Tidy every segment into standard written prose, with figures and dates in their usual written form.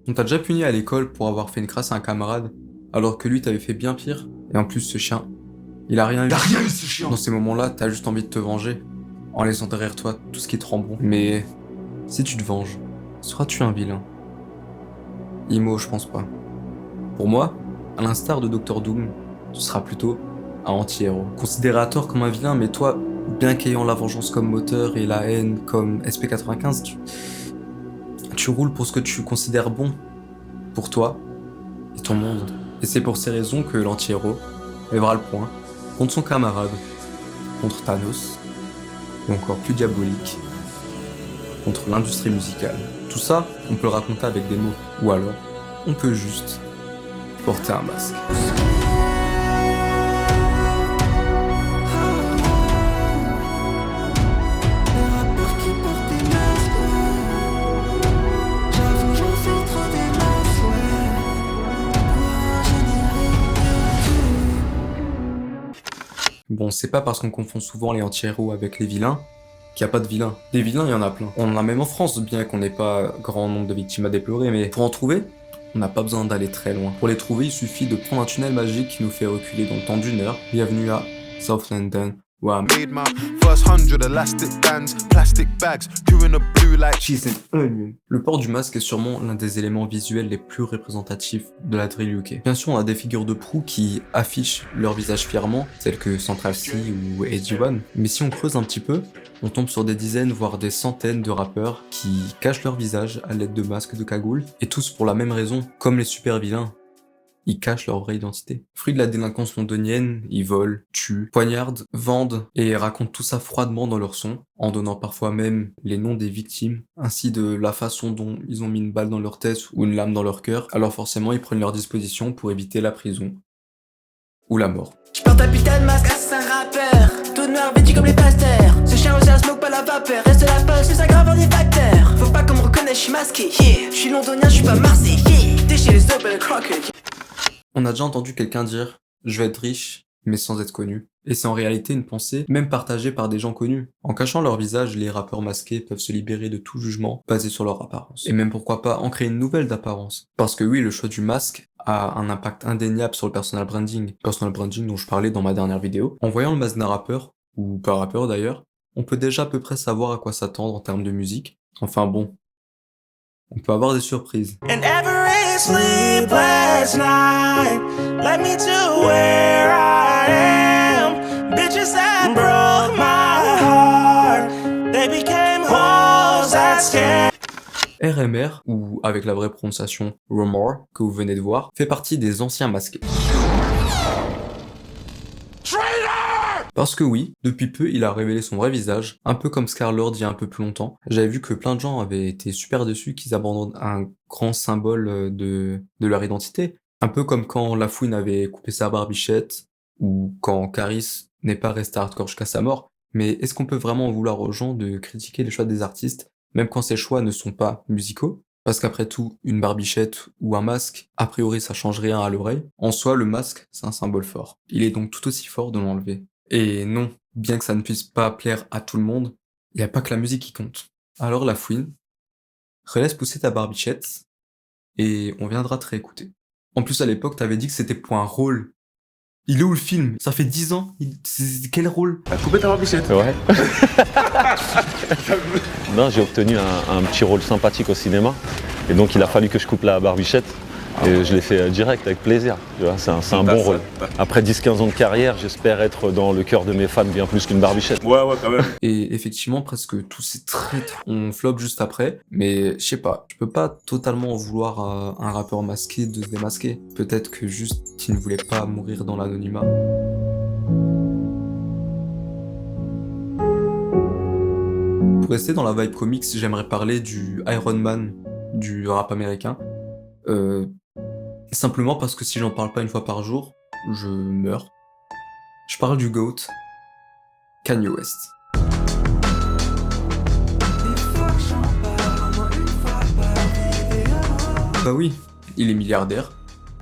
On t'a déjà puni à l'école pour avoir fait une crasse à un camarade, alors que lui t'avait fait bien pire. Et en plus ce chien, il a rien eu. T'as rien eu ce chien. Dans ces moments-là, t'as juste envie de te venger, en laissant derrière toi tout ce qui te rend bon. Mais si tu te venges, seras-tu un vilain? Imo, je pense pas. Pour moi, à l'instar de Docteur Doom, tu seras plutôt un anti-héros. Considéré à tort comme un vilain, mais toi, bien qu'ayant la vengeance comme moteur et la haine comme SP95, tu roules pour ce que tu considères bon, pour toi et ton monde. Et c'est pour ces raisons que l'anti-héros lèvera le poing contre son camarade, contre Thanos, ou encore plus diabolique, contre l'industrie musicale. Tout ça, on peut le raconter avec des mots, ou alors, on peut juste porter un masque. Bon, c'est pas parce qu'on confond souvent les anti-héros avec les vilains qu'il n'y a pas de vilains. Des vilains, il y en a plein. On en a même en France, bien qu'on n'ait pas grand nombre de victimes à déplorer, mais pour en trouver, on n'a pas besoin d'aller très loin. Pour les trouver, il suffit de prendre un tunnel magique qui nous fait reculer dans le temps d'1 heure. Bienvenue à South London, Wham. Made my first 100 elastic bands, plastic bags, queuing up blue like Cheese and onion. Le port du masque est sûrement l'un des éléments visuels les plus représentatifs de la drill UK. Bien sûr, on a des figures de proue qui affichent leur visage fièrement, telles que Central C ou AG1, mais si on creuse un petit peu, on tombe sur des dizaines voire des centaines de rappeurs qui cachent leur visage à l'aide de masques de cagoule, et tous pour la même raison, comme les super vilains. Ils cachent leur vraie identité. Fruit de la délinquance londonienne, ils volent, tuent, poignardent, vendent et racontent tout ça froidement dans leurs sons, en donnant parfois même les noms des victimes, ainsi de la façon dont ils ont mis une balle dans leur tête ou une lame dans leur cœur. Alors forcément, ils prennent leur disposition pour éviter la prison ou la mort. J'porte un putain de masque, assassin rappeur. Tout noir vêtu comme les pasteurs. Ce chien osé un smoke, pas la vapeur. Reste la poche, plus aggravant des facteurs. Faut pas qu'on me reconnaisse, j'suis masqué, yeah. J'suis londonien, j'suis pas marseillais, yeah. Déchire les up et le croqueur. On a déjà entendu quelqu'un dire « je vais être riche », mais sans être connu. Et c'est en réalité une pensée, même partagée par des gens connus. En cachant leur visage, les rappeurs masqués peuvent se libérer de tout jugement basé sur leur apparence. Et même pourquoi pas en créer une nouvelle d'apparence. Parce que oui, le choix du masque a un impact indéniable sur le personal branding. Personal branding dont je parlais dans ma dernière vidéo. En voyant le masque d'un rappeur, ou pas rappeur d'ailleurs, on peut déjà à peu près savoir à quoi s'attendre en termes de musique. Enfin bon, on peut avoir des surprises. And every sleepless night led me to where I am. Bitches that broke my heart, they became hoes that scared. RMR, ou avec la vraie prononciation Rumor, que vous venez de voir, fait partie des anciens masqués. Parce que oui, depuis peu, il a révélé son vrai visage, un peu comme Scar-Lord il y a un peu plus longtemps. J'avais vu que plein de gens avaient été super déçus qu'ils abandonnent un grand symbole de leur identité. Un peu comme quand La Fouine avait coupé sa barbichette, ou quand Caris n'est pas resté hardcore jusqu'à sa mort. Mais est-ce qu'on peut vraiment en vouloir aux gens de critiquer les choix des artistes, même quand ces choix ne sont pas musicaux? Parce qu'après tout, une barbichette ou un masque, a priori ça change rien à l'oreille. En soi, le masque, c'est un symbole fort. Il est donc tout aussi fort de l'enlever. Et non, bien que ça ne puisse pas plaire à tout le monde, il n'y a pas que la musique qui compte. Alors La Fouine, relaisse pousser ta barbichette, et on viendra te réécouter. En plus à l'époque, t'avais dit que c'était pour un rôle. Il est où le film? Ça fait 10 ans, quel rôle? T'as coupé ta barbichette. Ouais. Non, j'ai obtenu un petit rôle sympathique au cinéma. Et donc il a fallu que je coupe la barbichette. Et je l'ai fait direct, avec plaisir. Tu vois, c'est un bon rôle. Après 10-15 ans de carrière, j'espère être dans le cœur de mes fans bien plus qu'une barbichette. Ouais, quand même. Et effectivement, presque tous ces traîtres ont flop juste après. Mais je sais pas, je peux pas totalement en vouloir à un rappeur masqué de se démasquer. Peut-être que juste il ne voulait pas mourir dans l'anonymat. Pour rester dans la vibe comics, j'aimerais parler du Iron Man du rap américain. Simplement parce que si j'en parle pas une fois par jour, je meurs. Je parle du GOAT, Kanye West. Bah oui, il est milliardaire.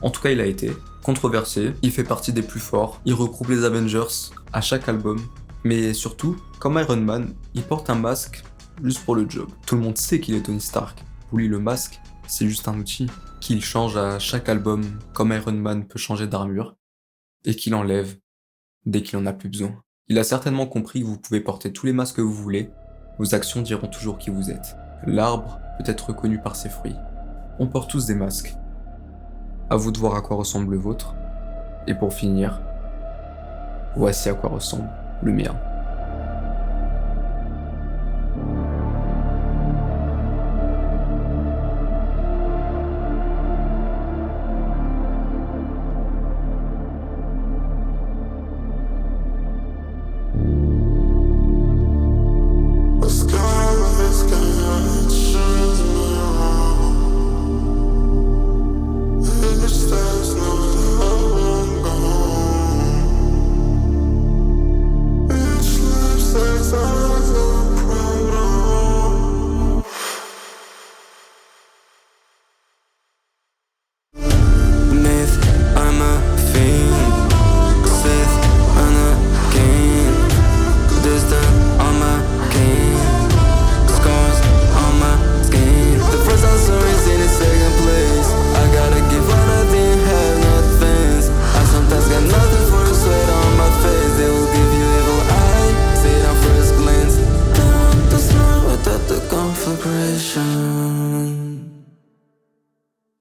En tout cas, il a été controversé. Il fait partie des plus forts. Il regroupe les Avengers à chaque album. Mais surtout, comme Iron Man, il porte un masque juste pour le job. Tout le monde sait qu'il est Tony Stark. Pour lui, le masque, c'est juste un outil qu'il change à chaque album comme Iron Man peut changer d'armure et qu'il enlève dès qu'il en a plus besoin. Il a certainement compris que vous pouvez porter tous les masques que vous voulez, vos actions diront toujours qui vous êtes. L'arbre peut être reconnu par ses fruits. On porte tous des masques. À vous de voir à quoi ressemble le vôtre. Et pour finir, voici à quoi ressemble le mien.